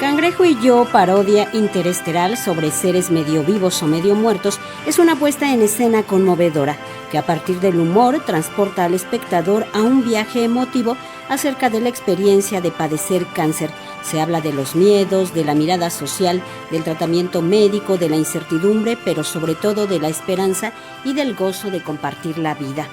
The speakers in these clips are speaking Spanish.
Cangrejo y yo, parodia interestelar sobre seres medio vivos o medio muertos, es una puesta en escena conmovedora que a partir del humor transporta al espectador a un viaje emotivo acerca de la experiencia de padecer cáncer. Se habla de los miedos, de la mirada social, del tratamiento médico, de la incertidumbre, pero sobre todo de la esperanza y del gozo de compartir la vida.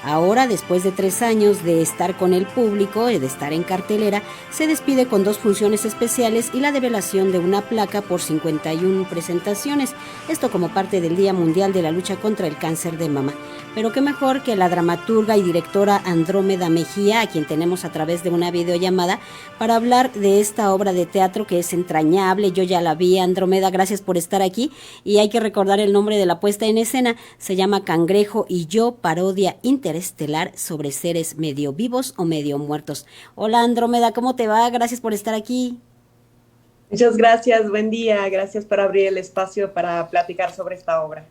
Ahora, después de 3 años de estar con el público y de estar en cartelera, se despide con 2 funciones especiales y la develación de una placa por 51 presentaciones. Esto como parte del Día Mundial de la Lucha contra el Cáncer de Mama. Pero qué mejor que la dramaturga y directora Andrómeda Mejía, a quien tenemos a través de una videollamada, para hablar de esta obra de teatro que es entrañable. Yo ya la vi, Andrómeda, gracias por estar aquí. Y hay que recordar el nombre de la puesta en escena. Se llama Cangrejo y yo, parodia interestelar sobre seres medio vivos o medio muertos. Hola Andrómeda, ¿cómo te va? Gracias por estar aquí. Muchas gracias, buen día, gracias por abrir el espacio para platicar sobre esta obra.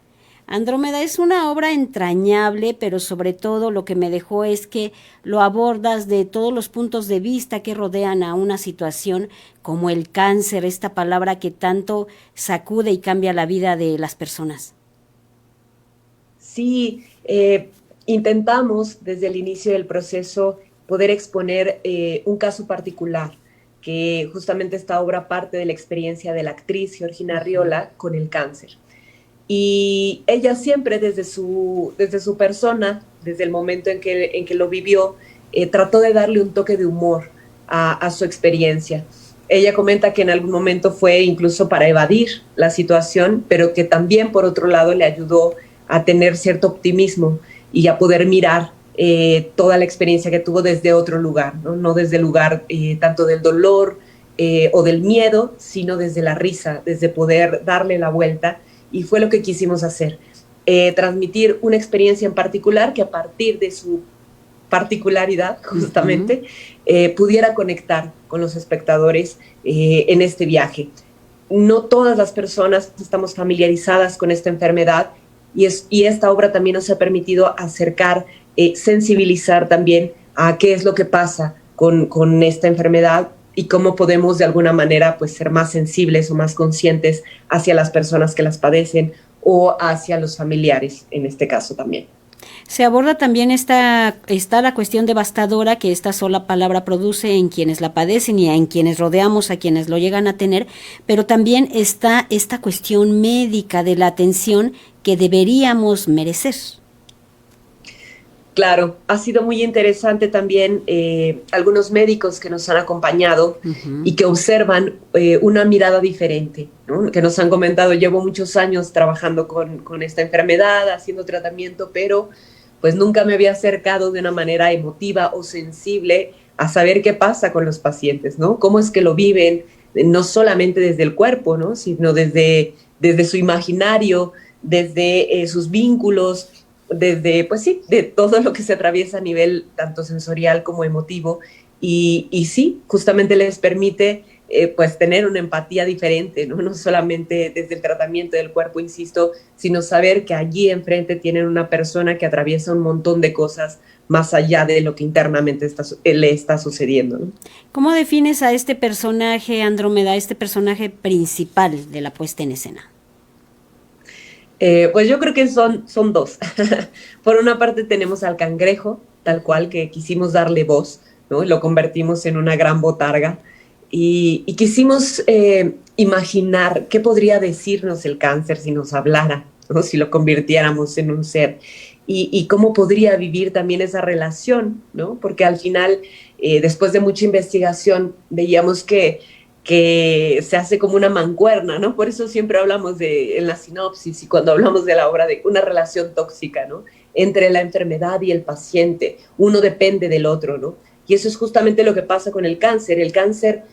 Andrómeda es una obra entrañable, pero sobre todo lo que me dejó es que lo abordas de todos los puntos de vista que rodean a una situación como el cáncer, esta palabra que tanto sacude y cambia la vida de las personas. Sí, intentamos desde el inicio del proceso poder exponer un caso particular, que justamente esta obra parte de la experiencia de la actriz Georgina Arriola con el cáncer. Y ella siempre desde su persona, desde el momento en que lo vivió, trató de darle un toque de humor a su experiencia. Ella comenta que en algún momento fue incluso para evadir la situación, pero que también por otro lado le ayudó a tener cierto optimismo y a poder mirar toda la experiencia que tuvo desde otro lugar, no desde el lugar tanto del dolor o del miedo, sino desde la risa, desde poder darle la vuelta. Y fue lo que quisimos hacer, transmitir una experiencia en particular que a partir de su particularidad, justamente, pudiera conectar con los espectadores en este viaje. No todas las personas estamos familiarizadas con esta enfermedad y esta obra también nos ha permitido acercar, sensibilizar también a qué es lo que pasa con esta enfermedad y cómo podemos de alguna manera pues, ser más sensibles o más conscientes hacia las personas que las padecen o hacia los familiares, en este caso también. Se aborda también está la cuestión devastadora que esta sola palabra produce en quienes la padecen y en quienes rodeamos, a quienes lo llegan a tener, pero también está esta cuestión médica de la atención que deberíamos merecer. Claro, ha sido muy interesante también algunos médicos que nos han acompañado y que observan una mirada diferente, ¿no? Que nos han comentado, llevo muchos años trabajando con esta enfermedad, haciendo tratamiento, pero pues nunca me había acercado de una manera emotiva o sensible a saber qué pasa con los pacientes, ¿no? Cómo es que lo viven, no solamente desde el cuerpo, ¿no? Sino desde su imaginario, desde sus vínculos, desde, pues sí, de todo lo que se atraviesa a nivel tanto sensorial como emotivo y sí, justamente les permite pues tener una empatía diferente, ¿no? No solamente desde el tratamiento del cuerpo, insisto, sino saber que allí enfrente tienen una persona que atraviesa un montón de cosas más allá de lo que internamente le está sucediendo, ¿no? ¿Cómo defines a este personaje, Andrómeda, este personaje principal de la puesta en escena? Pues yo creo que son 2. Por una parte tenemos al cangrejo, tal cual, que quisimos darle voz, ¿no? Lo convertimos en una gran botarga y quisimos imaginar qué podría decirnos el cáncer si nos hablara, ¿no? Si lo convirtiéramos en un ser y cómo podría vivir también esa relación, ¿no? Porque al final, después de mucha investigación, veíamos que se hace como una mancuerna, ¿no? Por eso siempre hablamos en la sinopsis y cuando hablamos de la obra de una relación tóxica, ¿no? Entre la enfermedad y el paciente. Uno depende del otro, ¿no? Y eso es justamente lo que pasa con el cáncer. El cáncer,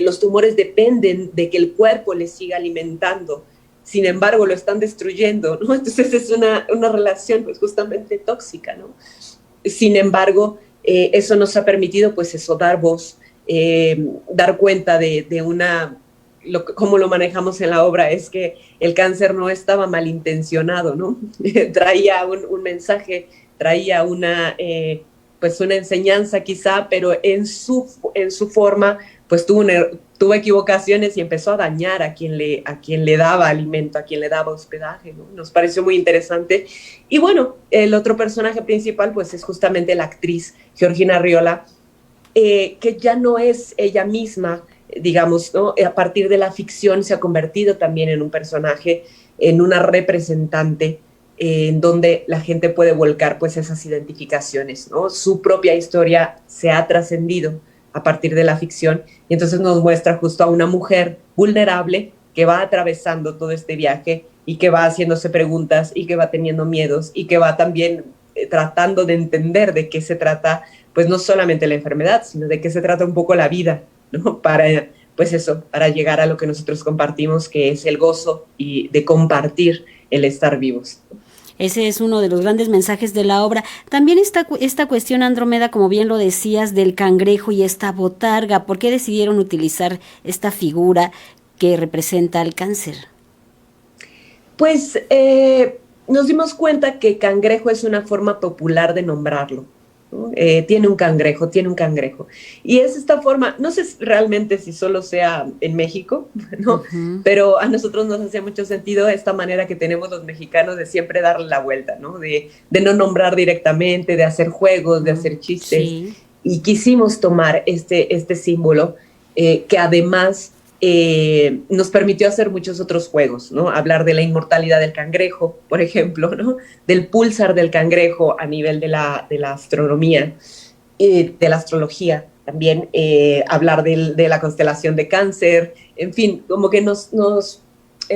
los tumores dependen de que el cuerpo les siga alimentando. Sin embargo, lo están destruyendo, ¿no? Entonces es una relación pues justamente tóxica, ¿no? Sin embargo, eso nos ha permitido pues eso, dar voz, dar cuenta de una, cómo lo manejamos en la obra, es que el cáncer no estaba malintencionado, ¿no? Traía un mensaje, traía pues una enseñanza quizá, pero en su forma pues tuvo equivocaciones y empezó a dañar a quien le daba alimento, a quien le daba hospedaje, ¿no? Nos pareció muy interesante. Y bueno, el otro personaje principal pues es justamente la actriz Georgina Arriola, que ya no es ella misma, digamos, ¿no? A partir de la ficción se ha convertido también en un personaje, en una representante, en donde la gente puede volcar pues esas identificaciones, ¿no? Su propia historia se ha trascendido a partir de la ficción, y entonces nos muestra justo a una mujer vulnerable que va atravesando todo este viaje y que va haciéndose preguntas y que va teniendo miedos y que va también tratando de entender de qué se trata, pues no solamente la enfermedad, sino de qué se trata un poco la vida, ¿no? Para, pues eso, para llegar a lo que nosotros compartimos, que es el gozo y de compartir el estar vivos. Ese es uno de los grandes mensajes de la obra. También esta cuestión, Andrómeda, como bien lo decías, del cangrejo y esta botarga. ¿Por qué decidieron utilizar esta figura que representa el cáncer? Pues nos dimos cuenta que cangrejo es una forma popular de nombrarlo, ¿no? Tiene un cangrejo. Y es esta forma, no sé realmente si solo sea en México, ¿no? Pero a nosotros nos hace mucho sentido esta manera que tenemos los mexicanos de siempre darle la vuelta, ¿no? De no nombrar directamente, de hacer juegos, de hacer chistes. Sí. Y quisimos tomar este símbolo que además nos permitió hacer muchos otros juegos, ¿no? Hablar de la inmortalidad del cangrejo, por ejemplo, ¿no? Del púlsar del cangrejo a nivel de la astronomía, de la astrología, también hablar de la constelación de Cáncer, en fin, como que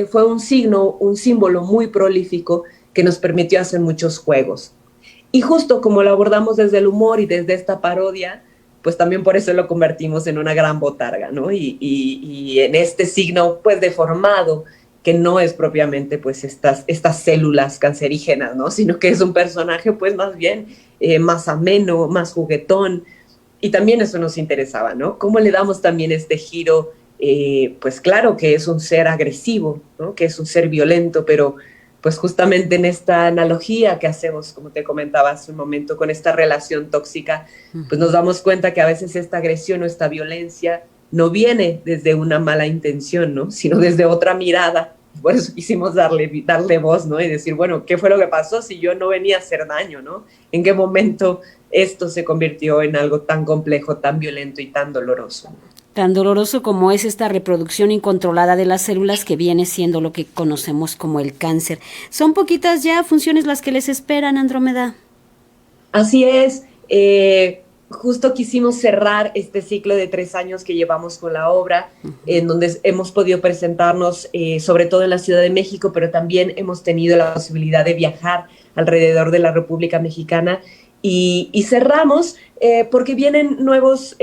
fue un símbolo muy prolífico que nos permitió hacer muchos juegos. Y justo como lo abordamos desde el humor y desde esta parodia, pues también por eso lo convertimos en una gran botarga, ¿no? Y en este signo, pues, deformado, que no es propiamente, pues, estas células cancerígenas, ¿no? Sino que es un personaje, pues, más bien más ameno, más juguetón, y también eso nos interesaba, ¿no? ¿Cómo le damos también este giro? Pues claro que es un ser agresivo, ¿no? Que es un ser violento, pero pues justamente en esta analogía que hacemos, como te comentaba hace un momento, con esta relación tóxica, pues nos damos cuenta que a veces esta agresión o esta violencia no viene desde una mala intención, ¿no? Sino desde otra mirada. Por eso quisimos darle voz, ¿no? Y decir, bueno, ¿qué fue lo que pasó si yo no venía a hacer daño, ¿no? ¿En qué momento esto se convirtió en algo tan complejo, tan violento y tan doloroso? Tan doloroso como es esta reproducción incontrolada de las células, que viene siendo lo que conocemos como el cáncer. Son poquitas ya funciones las que les esperan, Andrómeda. Así es. Justo quisimos cerrar este ciclo de 3 años que llevamos con la obra, en donde hemos podido presentarnos sobre todo en la Ciudad de México, pero también hemos tenido la posibilidad de viajar alrededor de la República Mexicana. Y cerramos porque vienen nuevos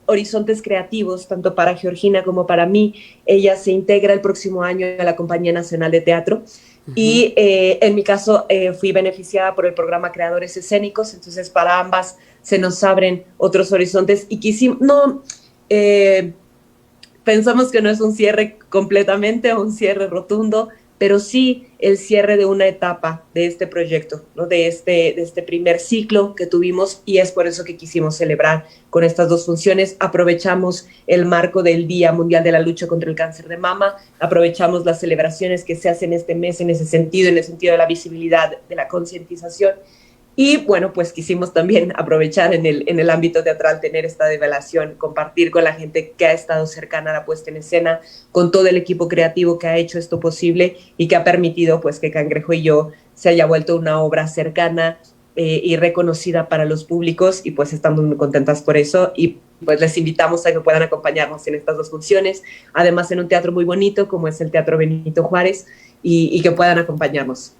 horizontes creativos, tanto para Georgina como para mí. Ella se integra el próximo año a la Compañía Nacional de Teatro. Y en mi caso fui beneficiada por el programa Creadores Escénicos, entonces para ambas se nos abren otros horizontes y pensamos que no es un cierre completamente o un cierre rotundo, pero sí el cierre de una etapa de este proyecto, ¿no? de este primer ciclo que tuvimos, y es por eso que quisimos celebrar con estas 2 funciones. Aprovechamos el marco del Día Mundial de la Lucha contra el Cáncer de Mama, aprovechamos las celebraciones que se hacen este mes en el sentido de la visibilidad, de la concientización. Y bueno, pues quisimos también aprovechar en el ámbito teatral, tener esta develación, compartir con la gente que ha estado cercana a la puesta en escena, con todo el equipo creativo que ha hecho esto posible y que ha permitido pues que Cangrejo y yo se haya vuelto una obra cercana y reconocida para los públicos, y pues estamos muy contentas por eso, y pues les invitamos a que puedan acompañarnos en estas 2 funciones, además en un teatro muy bonito como es el Teatro Benito Juárez, y que puedan acompañarnos.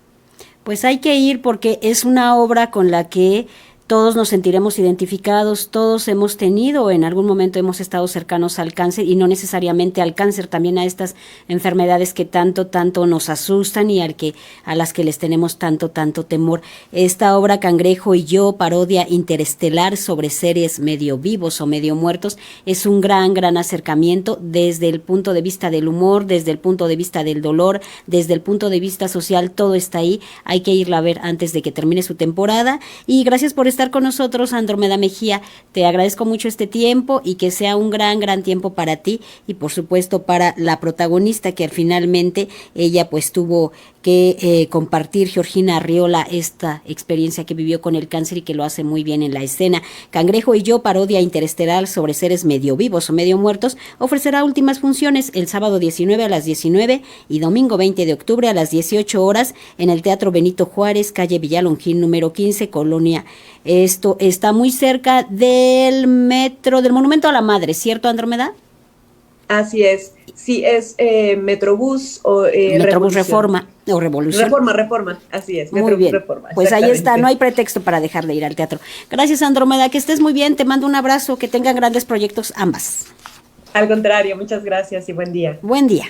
Pues hay que ir porque es una obra con la que todos nos sentiremos identificados, todos hemos tenido o en algún momento hemos estado cercanos al cáncer, y no necesariamente al cáncer, también a estas enfermedades que tanto nos asustan y a las que les tenemos tanto temor. Esta obra Cangrejo y yo, parodia interestelar sobre seres medio vivos o medio muertos, es un gran acercamiento desde el punto de vista del humor, desde el punto de vista del dolor, desde el punto de vista social, todo está ahí. Hay que irla a ver antes de que termine su temporada, y gracias por estar estar con nosotros, Andrómeda Mejía. Te agradezco mucho este tiempo y que sea un gran tiempo para ti y por supuesto para la protagonista que finalmente ella pues tuvo que compartir, Georgina Arriola, esta experiencia que vivió con el cáncer y que lo hace muy bien en la escena. Cangrejo y yo, parodia interestelar sobre seres medio vivos o medio muertos, ofrecerá últimas funciones el sábado 19 a las 19 y domingo 20 de octubre a las 18 horas en el Teatro Benito Juárez, calle Villalongín, número 15, Colonia. Esto está muy cerca del metro, del Monumento a la Madre, ¿cierto, Andrómeda? Así es, sí, es Metrobús o Metrobús Reforma o Revolución. Reforma, así es. Muy bien, Reforma, pues ahí está, no hay pretexto para dejar de ir al teatro. Gracias, Andrómeda, que estés muy bien, te mando un abrazo, que tengan grandes proyectos ambas. Al contrario, muchas gracias y buen día. Buen día.